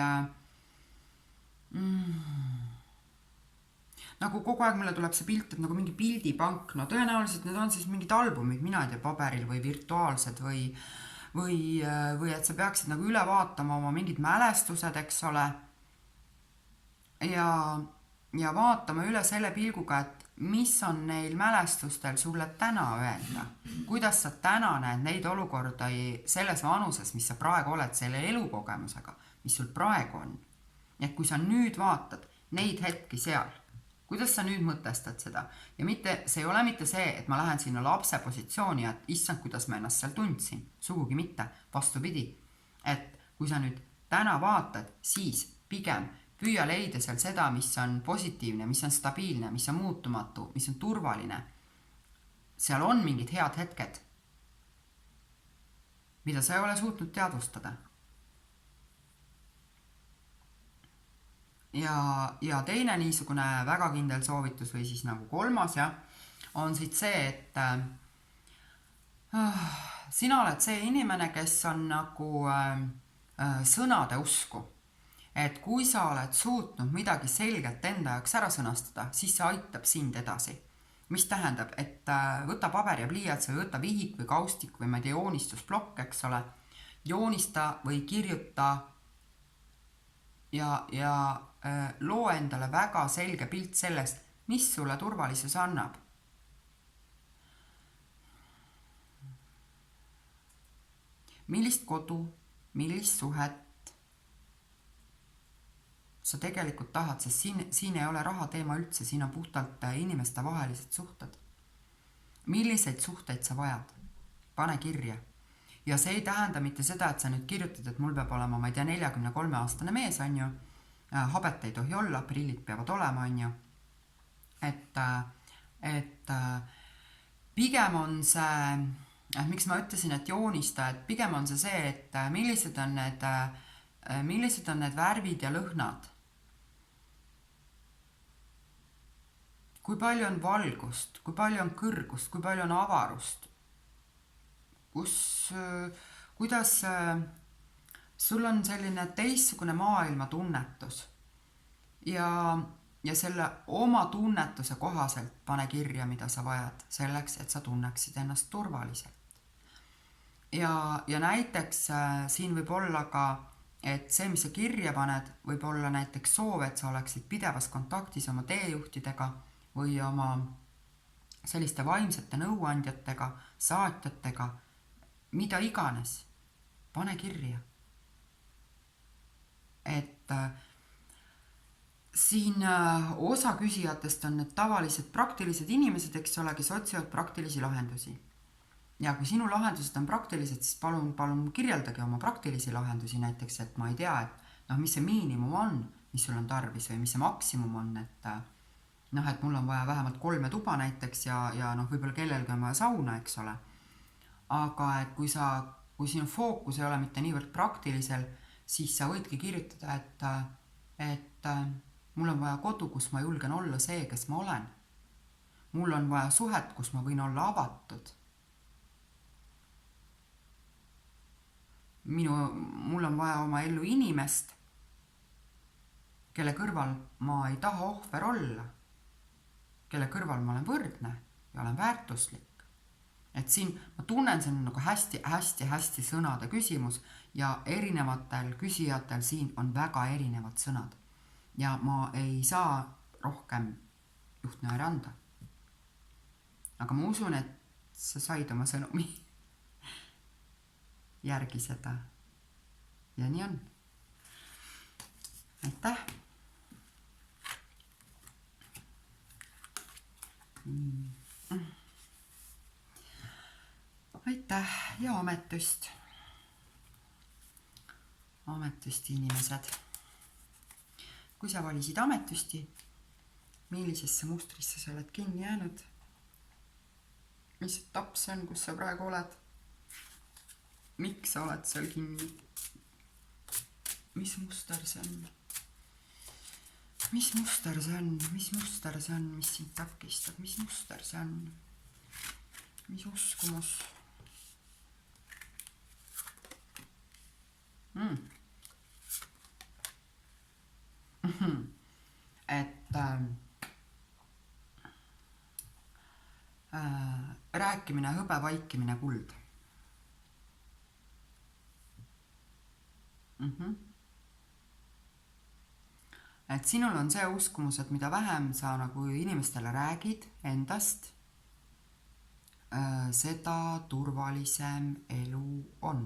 nagu kogu aeg mulle tuleb see pilt, et nagu mingi pildipank, tõenäoliselt need on siis mingid albumid, mina ei tea, paberil või virtuaalsed või et sa peaksid nagu üle vaatama oma mingid mälestused, eks ole, ja vaatama üle selle pilguga, et mis on neil mälestustel sulle täna öelda, kuidas sa täna näed neid olukorda selles vanuses, mis sa praegu oled selle elukogemusega, mis sul praegu on. Et kui sa nüüd vaatad neid hetki seal, kuidas sa nüüd mõtestad seda? Ja see ei ole mitte see, et ma lähen sinna lapse positsiooni, et issand, kuidas ma ennast seal tundsin. Sugugi mitte, vastupidi. Et kui sa nüüd täna vaatad, siis pigem püüa leida seal seda, mis on positiivne, mis on stabiilne, mis on muutumatu, mis on turvaline. Seal on mingid head hetked, mida sa ei ole suutnud teadvustada. ja teine niisugune väga kindel soovitus või siis nagu kolmas on siit see, et sina oled see inimene, kes on nagu sõnade usku. Et kui sa oled suutnud midagi selgelt enda jaoks ära sõnastada, siis see aitab sind edasi. Mis tähendab, et võta paber ja pliiats või võta vihik või kaustik või ma ei tea joonistusplokk, eks ole, joonista või kirjuta ja loo endale väga selge pilt sellest, mis sulle turvalisus annab. Millist kodu, millist suhet sa tegelikult tahad, sest siin ei ole raha teema üldse, siin on puhtalt inimeste vahelised suhted. Milliseid suhteid sa vajad? Pane kirja. Ja see ei tähenda mitte seda, et sa nüüd kirjutad, et mul peab olema, ma ei tea, 43-aastane mees, on ju, habet ei tohi olla, prillid peavad olema, on ju. Et pigem on see, miks ma ütlesin, et joonista, et pigem on see, et millised on need värvid ja lõhnad. Kui palju on valgust, kui palju on kõrgust, kui palju on avarust, kuidas sul on selline teistsugune maailma tunnetus ja selle oma tunnetuse kohaselt pane kirja, mida sa vajad selleks, et sa tunneksid ennast turvaliselt. Ja näiteks siin võib olla ka, et see, mis sa kirja paned, võib olla näiteks soov, et sa oleksid pidevas kontaktis oma teejuhtidega või oma selliste vaimsete nõuandjatega, saatjatega, mida iganes, pane kirja. Et siin osa küsijatest on need tavalised praktilised inimesed, eks ole, kes otsivad praktilisi lahendusi. Ja kui sinu lahendused on praktilised, siis palun kirjeldage oma praktilisi lahendusi näiteks, et ma ei tea, et mis see miinimum on, mis sul on tarvis või mis see maksimum on, et mul on vaja vähemalt 3 tuba näiteks ja võib-olla kellelgi on vaja sauna, eks ole. Aga et kui sinu fookus ei ole mitte niivõrd praktilisel, siis sa võidki kirjutada, et mul on vaja kodu, kus ma julgen olla see, kes ma olen. Mul on vaja suhet, kus ma võin olla avatud. Mul on vaja oma ellu inimest, kelle kõrval ma ei taha ohver olla, kelle kõrval ma olen võrdne ja olen väärtuslik. Et siin ma tunnen, see on nagu hästi sõnade küsimus ja erinevatel küsijatel siin on väga erinevad sõnad. Ja ma ei saa rohkem juhtnööri anda. Aga ma usun, et sa said oma sõnumi järgi seda. Ja nii on. Aitäh! Aitäh ja ametust inimesed. Kui sa valisid ametusti, millisesse mustrisse sa oled kinni jäänud? Mis etapp see on, kus sa praegu oled? Miks sa oled seal kinni? Mis muster see on? Mis muster see on, mis sind takistab, mis muster see on, mis uskumus? Et rääkimine, hõbe, vaikimine, kuld. Et sinul on see uskumus, et mida vähem sa nagu inimestele räägid endast, seda turvalisem elu on.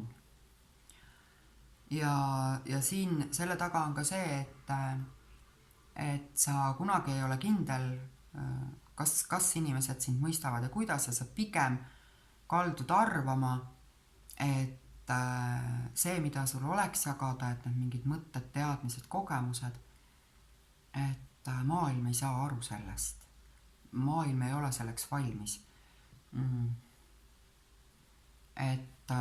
Ja siin selle taga on ka see, et sa kunagi ei ole kindel, kas inimesed sind mõistavad ja kuidas, ja sa pigem kaldud arvama, et see, mida sul oleks jagada, et need mingid mõtted, teadmised, kogemused, et maailm ei saa aru sellest. Maailm ei ole selleks valmis. Et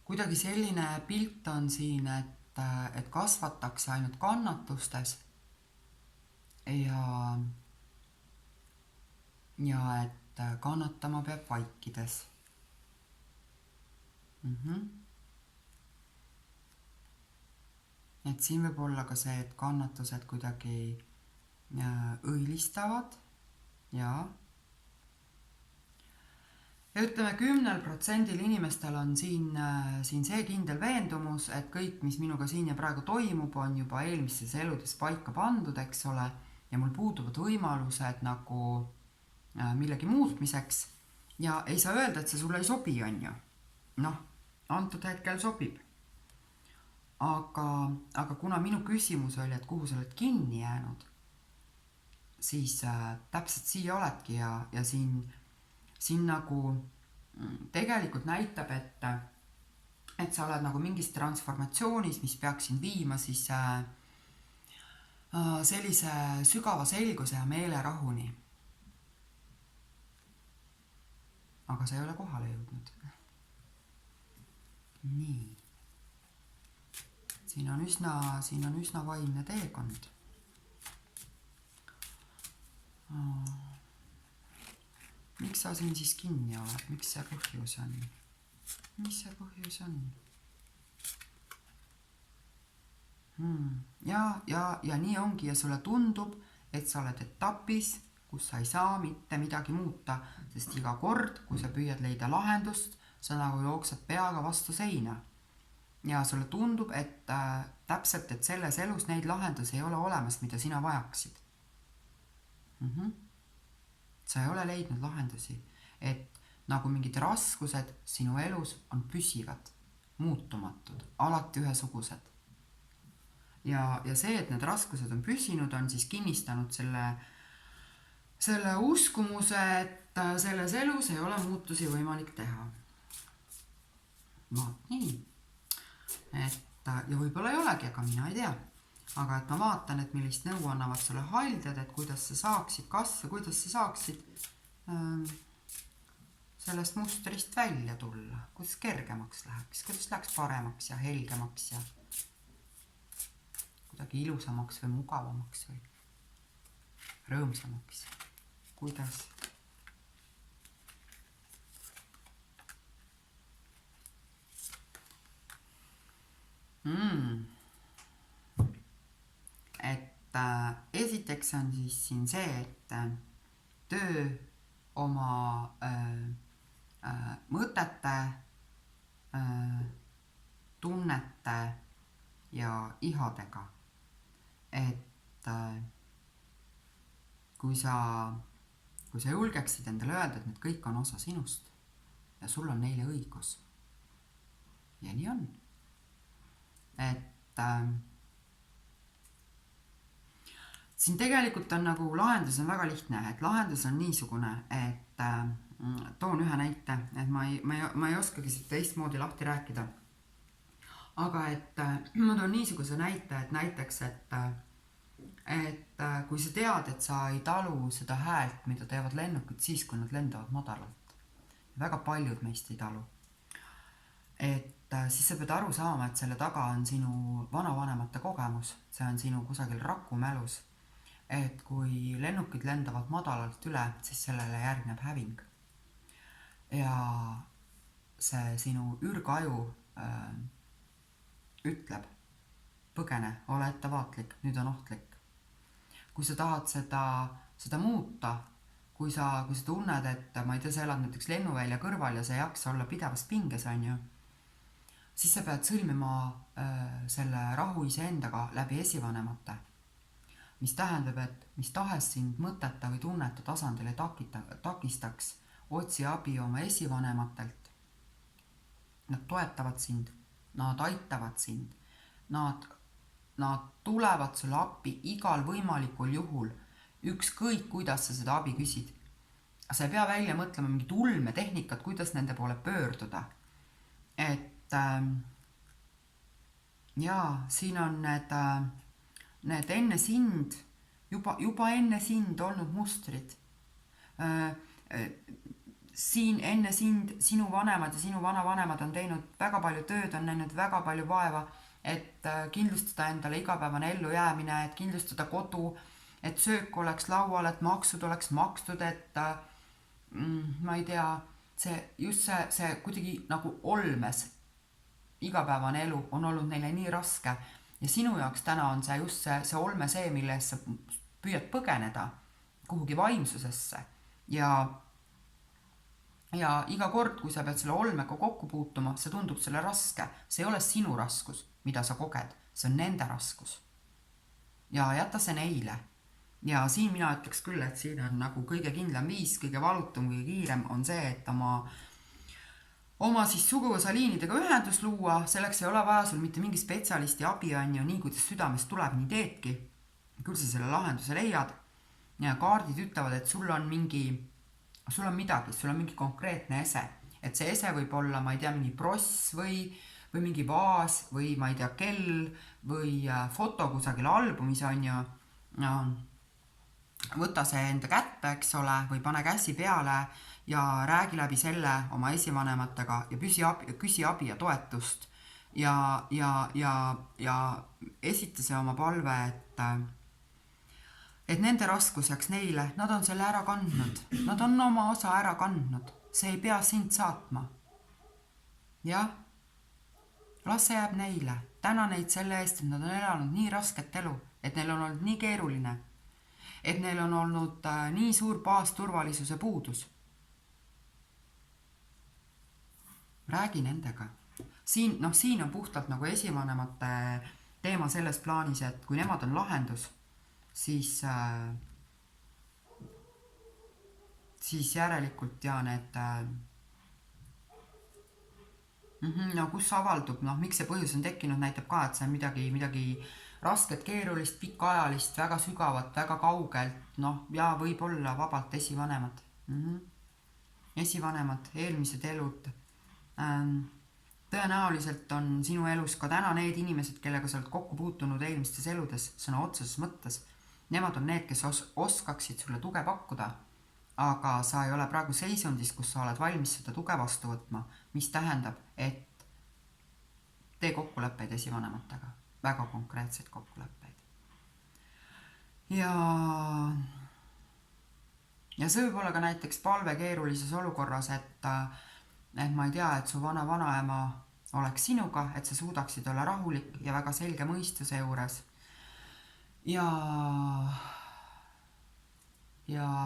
kuidagi selline pilt on siin, et kasvatakse ainult kannatustes ja et kannatama peab vaikides. Et siin võib olla ka see, et kannatused kuidagi õilistavad ja ütleme 10% inimestel on siin see kindel veendumus, et kõik, mis minuga siin ja praegu toimub, on juba eelmistes eludes paika pandud, eks ole, ja mul puuduvad võimalused nagu millegi muutmiseks ja ei saa öelda, et see sulle ei sobi, on ju. Noh, antud hetkel sobib. Aga kuna minu küsimus oli, et kuhu sa oled kinni jäänud, siis täpselt siia oledki ja siin nagu tegelikult näitab, et sa oled nagu mingis transformatsioonis, mis peaks sind viima siis sellise sügava selguse ja meelerahuni. Aga sa ei ole kohale jõudnud. Nii. Siin on üsna vaimne teekond. Miks sa siin siis kinni oled? Miks see põhjus on? Mis see põhjus on? Ja nii ongi ja sulle tundub, et sa oled etapis, kus sa ei saa mitte midagi muuta, sest iga kord, kui sa püüad leida lahendust, sa nagu jooksed peaga vastu seina. Ja sulle tundub, et täpselt, et selles elus neid lahendusi ei ole olemas, mida sina vajaksid. Sa ei ole leidnud lahendusi, et nagu mingid raskused sinu elus on püsivad, muutumatud, alati ühesugused. Ja see, et need raskused on püsinud, on siis kinnistanud selle uskumuse, et selles elus ei ole muutusi võimalik teha. Nii. Ja võib-olla ei olegi, aga mina ei tea. Aga et ma vaatan, et millist nõu annavad sulle haldjad, et kuidas sa saaksid, kuidas sa saaksid sellest mustrist välja tulla, kuidas kergemaks läheks, kuidas läheks paremaks ja helgemaks ja kuidagi ilusamaks või mugavamaks või rõõmsamaks. Kuidas? Et esiteks on siis siin see, et töö oma mõtete, tunnete ja ihadega. Et kui sa julgeksid endale öelda, et need kõik on osa sinust ja sul on neile õigus. Ja nii on. Et siin tegelikult on nagu lahendus on väga lihtne, et lahendus on niisugune, et toon ühe näite, et ma ei oskagi siit teistmoodi lahti rääkida. Aga et ma toon niisuguse näite, et näiteks, et kui sa tead, et sa ei talu seda häält, mida teevad lennukid siis, kui nad lendavad madalalt. Väga paljud meist ei talu. Et siis sa pead aru saama, et selle taga on sinu vanavanemate kogemus, see on sinu kusagil rakumälus, et kui lennukid lendavad madalalt üle, siis sellele järgneb häving. Ja see sinu ürgaju ütleb, põgene, ole ettevaatlik, nüüd on ohtlik. Kui sa tahad seda muuta, kui sa tunned, et ma ei tea, sa elad näiteks lennuvälja kõrval ja sa ei jaksa olla pidevas pinges, on ju, siis sa pead sõlmima selle rahu iseendaga läbi esivanemate, mis tähendab, et mis tahes sind mõtete või tunnete tasandil ei takistaks, otsi abi oma esivanematelt. Nad toetavad sind, nad aitavad sind, nad tulevad sulle appi igal võimalikul juhul, ükskõik kuidas sa seda abi küsid. Sa ei pea välja mõtlema mingit ulmetehnikat, kuidas nende poole pöörduda. Et siin on need enne sind, juba enne sind olnud mustrid. siin enne sind sinu vanemad ja sinu vanavanemad on teinud väga palju tööd, on näinud väga palju vaeva, et kindlustada endale igapäevane ellujäämine, et kindlustada kodu, et söök oleks laual, et maksud oleks makstud, et ma ei tea, see kuidagi nagu olmes igapäevane elu on olnud neile nii raske ja sinu jaoks täna on see just see olme see, mille eest sa püüad põgeneda kuhugi vaimsusesse ja iga kord, kui sa pead selle olmega kokku puutuma, see tundub selle raske. See ei ole sinu raskus, mida sa koged, see on nende raskus. Ja jäta see neile. Ja siin mina ütleks küll, et siin on nagu kõige kindlam viis, kõige valutum, kõige kiirem on see, et oma siis suguvõsa liinidega ühendus luua, selleks ei ole vaja sul mitte mingi spetsialisti abi, on ju, nii kuidas südamest tuleb, nii teedki. Küll sa selle lahenduse leiad ja kaardid ütlevad, et sul on midagi, sul on mingi konkreetne ese. Et see ese võib olla, ma ei tea, mingi pross või mingi vaas või ma ei tea, kell või foto kusagil albumis on ju. Võta see enda kätte, eks ole, või pane käsi peale ja räägi läbi selle oma esivanematega ja küsi abi ja toetust ja esita see oma palve, et nende raskus jääks neile, nad on selle ära kandnud, nad on oma osa ära kandnud, see ei pea sind saatma. Jah, las see jääb neile, täna neid selle eest, et nad on elanud nii rasket elu, et neil on olnud nii keeruline, et neil on olnud nii suur baasturvalisuse puudus. Räägi nendega. Siin on puhtalt nagu esivanemate teema selles plaanis, et kui nemad on lahendus, siis järelikult tean, et kus avaldub, miks see põhjus on tekkinud, näitab ka, et see on midagi rasket, keerulist, pikaajalist, väga sügavat, väga kaugelt, ja võib olla vabalt esivanemad. Esivanemad, eelmised elud. Tõenäoliselt on sinu elus ka täna need inimesed, kellega sa oled kokku puutunud eelmistes eludes, sõna otseses mõttes. Nemad on need, kes oskaksid sulle tuge pakkuda, aga sa ei ole praegu seisundis, kus sa oled valmis seda tuge vastu võtma, mis tähendab, et tee kokkuleppeid esivanematega, väga konkreetseid kokkuleppeid. Ja see võib olla ka näiteks palve keerulises olukorras, et ma ei tea, et su vanaema oleks sinuga, et sa suudaksid olla rahulik ja väga selge mõistuse juures. Ja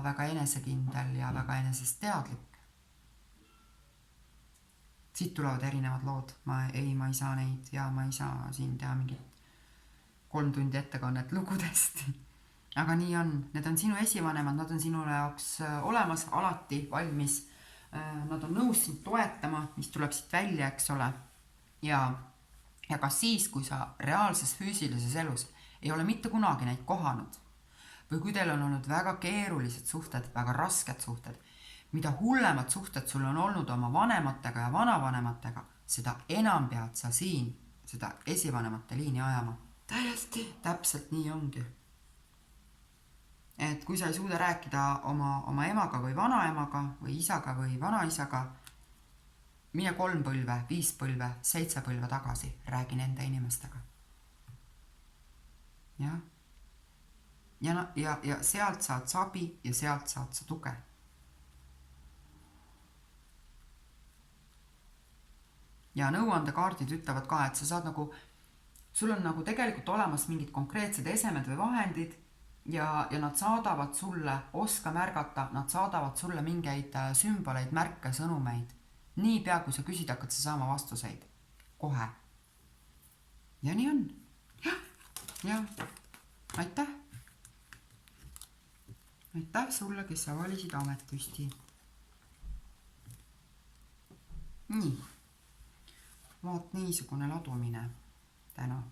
väga enesekindel ja väga enesest teadlik. Siit tulevad erinevad lood. Ma ei saa neid ja ma ei saa siin teha mingit 3 tundi ettekannet lugudest. Aga nii on. Need on sinu esivanemad, nad on sinule jaoks olemas, alati valmis. Nad on nõus sind toetama, mis tuleb siit välja, eks ole. Ja ka siis, kui sa reaalses füüsilises elus ei ole mitte kunagi neid kohanud või kui teil on olnud väga keerulised suhted, väga rasked suhted, mida hullemad suhted sul on olnud oma vanematega ja vanavanematega, seda enam pead sa siin seda esivanemate liini ajama. Täpselt nii ongi. Et kui sa ei suuda rääkida oma emaga või vanaemaga või isaga või vanaisaga, mine 3 põlve, 5 põlve, 7 põlve tagasi, räägi nende inimestega. Ja sealt saad sa abi ja sealt saad sa tuge. Ja nõuandekaardid ütlevad ka, et sa saad sul on tegelikult olemas mingid konkreetsed esemed või vahendid ja nad saadavad sulle, oska märgata, nad saadavad sulle mingeid sümboleid, märke, sõnumeid. Nii pea, kui sa küsid, hakkad sa saama vastuseid. Kohe. Ja nii on. Ja aitäh. Aitäh sulle, kes sa valisid ametpüsti. Nii. Vaat niisugune ladumine täna.